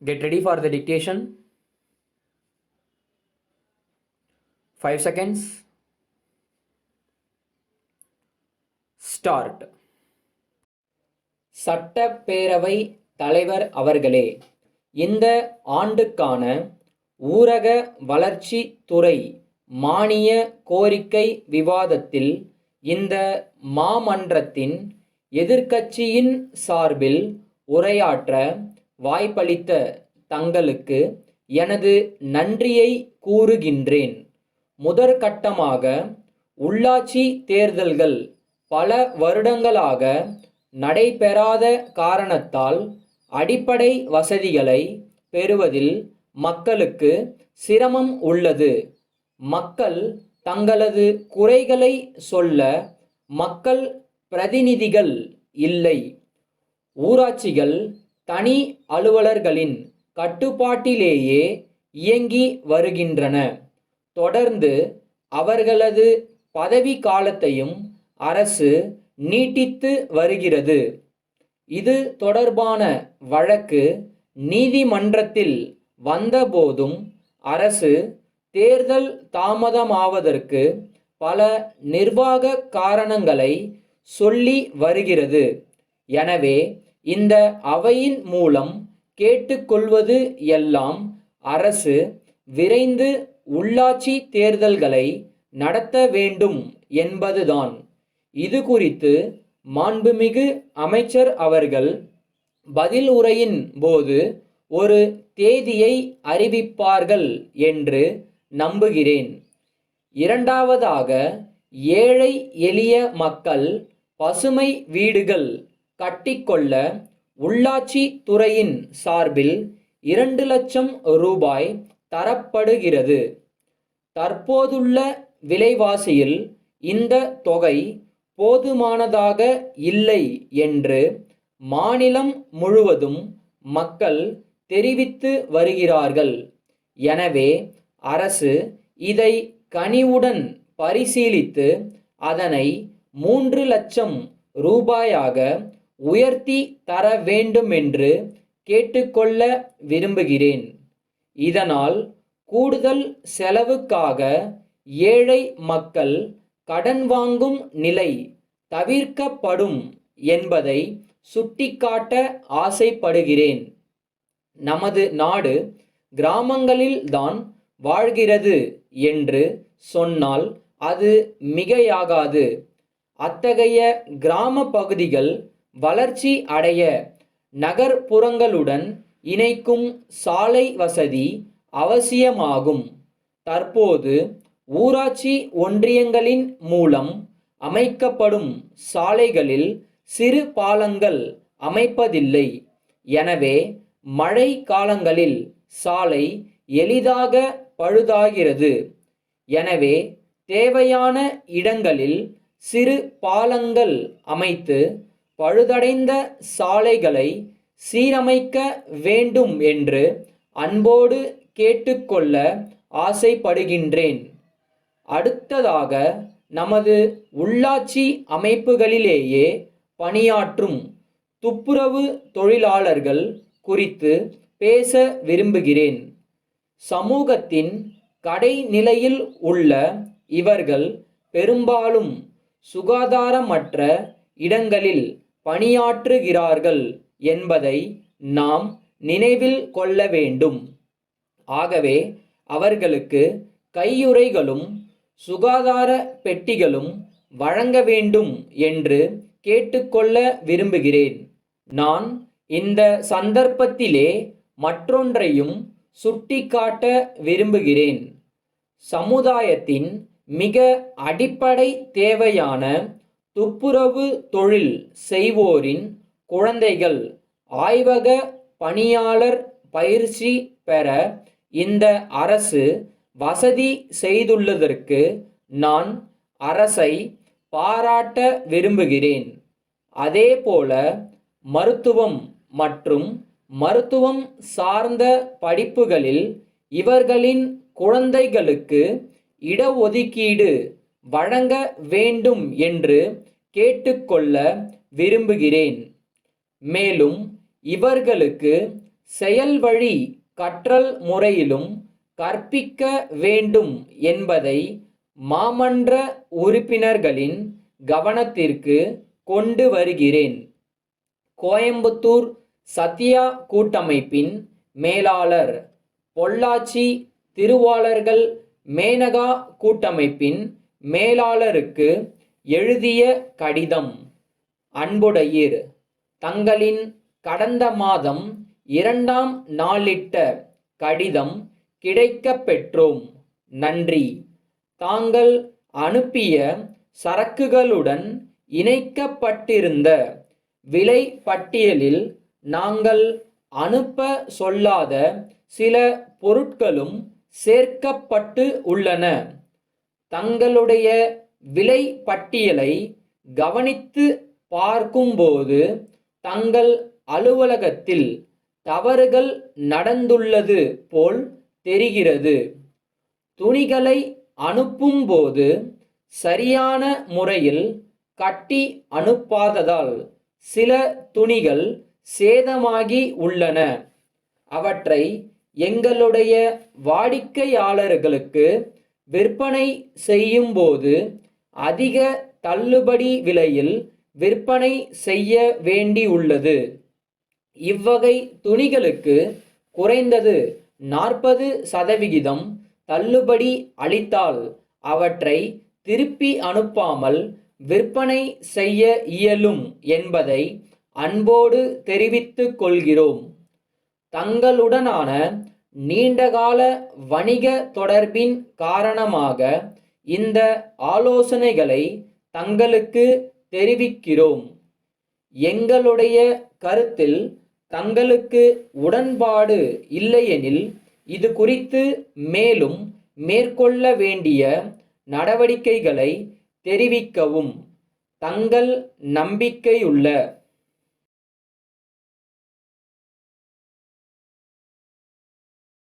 Get ready for the dictation. 5 seconds. Start. சட்டப்பேரவை தலைவர் அவர்களே, இந்த ஆண்டுக்கான ஊரக வளர்ச்சி துறை மானிய கோரிக்கை விவாதத்தில் இந்த மாமன்றத்தின் எதிர்க்கட்சியின் சார்பில் உரையாற்ற வாய்ப்பளித்த தங்களுக்கு எனது நன்றியை கூறுகின்றேன். முதற்கட்டமாக உள்ளாட்சி தேர்தல்கள் பல வருடங்களாக நடைபெறாத காரணத்தால் அடிப்படை வசதிகளை பெறுவதில் மக்களுக்கு சிரமம் உள்ளது. மக்கள் தங்களது குறைகளை சொல்ல மக்கள் பிரதிநிதிகள் இல்லை. ஊராட்சிகள் தனி அலுவலர்களின் கட்டுப்பாட்டிலேயே இயங்கி வருகின்றன. தொடர்ந்து அவர்களது பதவி காலத்தையும் அரசு நீட்டித்து வருகிறது. இது தொடர்பான வழக்கு நீதிமன்றத்தில் வந்தபோதும் அரசு தேர்தல் தாமதமாவதற்கு பல நிர்வாக காரணங்களை சொல்லி வருகிறது. எனவே இந்த அவையின் மூலம் கேட்டுக்கொள்வது எல்லாம் அரசு விரைந்து உள்ளாட்சி தேர்தல்களை நடத்த வேண்டும் என்பதுதான். இது குறித்து மாண்புமிகு அமைச்சர் அவர்கள் பதில் உரையின் போது ஒரு தேதியை அறிவிப்பார்கள் என்று நம்புகிறேன். இரண்டாவதாக, ஏழை எளிய மக்கள் பசுமை வீடுகள் கட்டிக்கொள்ள உள்ளாட்சி துறையின் சார்பில் 2 லட்சம் ரூபாய் தரப்படுகிறது. தற்போதுள்ள விலைவாசியில் இந்த தொகை போதுமானதாக இல்லை என்று மாநிலம் முழுவதும் மக்கள் தெரிவித்து வருகிறார்கள். எனவே அரசு இதை கனிவுடன் பரிசீலித்து அதனை 3 லட்சம் ரூபாயாக உயர்த்தி தர வேண்டுமென்று கேட்டுக்கொள்ள விரும்புகிறேன். இதனால் கூடுதல் செலவுக்காக ஏழை மக்கள் கடன் வாங்கும் நிலை தவிர்க்கப்படும் என்பதை சுட்டிக்காட்ட ஆசைப்படுகிறேன். நமது நாடு கிராமங்களில் தான் வாழ்கிறது என்று சொன்னால் அது மிகையாகாது. அத்தகைய கிராம பகுதிகள் வளர்ச்சி அடைய நகர்ப்புறங்களுடன் இணைக்கும் சாலை வசதி அவசியமாகும். தற்போது ஊராட்சி ஒன்றியங்களின் மூலம் அமைக்கப்படும் சாலைகளில் சிறு பாலங்கள் அமைப்பதில்லை. எனவே மழை காலங்களில் சாலை எளிதாக பழுதாகிறது. எனவே தேவையான இடங்களில் சிறு பாலங்கள் அமைத்து பழுதடைந்த சாலைகளை சீரமைக்க வேண்டும் என்று அன்போடு கேட்டுக்கொள்ள ஆசைப்படுகின்றேன். அடுத்ததாக, நமது உள்ளாட்சி அமைப்புகளிலேயே பணியாற்றும் துப்புரவு தொழிலாளர்கள் குறித்து பேச விரும்புகிறேன். சமூகத்தின் கடைநிலையில் உள்ள இவர்கள் பெரும்பாலும் சுகாதாரமற்ற இடங்களில் பணியாற்றுகிறார்கள் என்பதை நாம் நினைவில் கொள்ள வேண்டும். ஆகவே அவர்களுக்கு கையுறைகளும் சுகாதார பெட்டிகளும் வழங்க வேண்டும் என்று கேட்டுக்கொள்ள விரும்புகிறேன். நான் இந்த சந்தர்ப்பத்திலே மற்றொன்றையும் சுட்டிக்காட்ட விரும்புகிறேன். சமுதாயத்தின் மிக அடிப்படை தேவையான துப்புரவு தொழில் செய்வோரின் குழந்தைகள் ஆய்வக பணியாளர் பயிற்சி பெற இந்த அரசு வசதி செய்துள்ளதற்கு நான் அரசை பாராட்ட விரும்புகிறேன். அதேபோல மருத்துவம் மற்றும் மருத்துவம் சார்ந்த படிப்புகளில் இவர்களின் குழந்தைகளுக்கு இடஒதுக்கீடு வழங்க வேண்டும் என்று கேட்டுக்கொள்ள விரும்புகிறேன். மேலும் இவர்களுக்கு செயல்வழி கற்றல் முறையிலும் கற்பிக்க வேண்டும் என்பதை மாமன்ற உறுப்பினர்களின் கவனத்திற்கு கொண்டு வருகிறேன். கோயம்புத்தூர் சத்யா கூட்டமைப்பின் மேலாளர், பொள்ளாச்சி திருவாளர்கள் மேனகா கூட்டமைப்பின் மேலாளருக்கு எழுதிய கடிதம். அன்புடையீர், தங்களின் கடந்த மாதம் 2ஆம் நாளிட்ட கடிதம் கிடைக்கப் பெற்றோம். நன்றி. தாங்கள் அனுப்பிய சரக்குகளுடன் இணைக்கப்பட்டிருந்த விலை பட்டியலில் நாங்கள் அனுப்ப சொல்லாத சில பொருட்களும் சேர்க்கப்பட்டு உள்ளன. தங்களுடைய விலை பட்டியலை கவனித்து பார்க்கும்போது தங்கள் அலுவலகத்தில் தவறுகள் நடந்துள்ளது போல் தெரிகிறது. துணிகளை அனுப்பும்போது சரியான முறையில் கட்டி அனுப்பாததால் சில துணிகள் சேதமாகி உள்ளன. அவற்றை எங்களுடைய வாடிக்கையாளர்களுக்கு விற்பனை செய்யும்போது அதிக தள்ளுபடி விலையில் விற்பனை செய்ய வேண்டியுள்ளது. இவ்வகை துணிகளுக்கு குறைந்தது 40% தள்ளுபடி அளித்தால் அவற்றை திருப்பி அனுப்பாமல் விற்பனை செய்ய இயலும் என்பதை அன்போடு தெரிவித்துக் கொள்கிறோம். தங்களுடனான நீண்டகால வணிக தொடர்பின் காரணமாக இந்த ஆலோசனைகளை தங்களுக்கு தெரிவிக்கிறோம். எங்களுடைய கருத்தில் தங்களுக்கு உடன்பாடு இல்லையெனில் இது குறித்து மேலும் மேற்கொள்ள வேண்டிய நடவடிக்கைகளை தெரிவிக்கவும். தங்கள் நம்பிக்கையுள்ள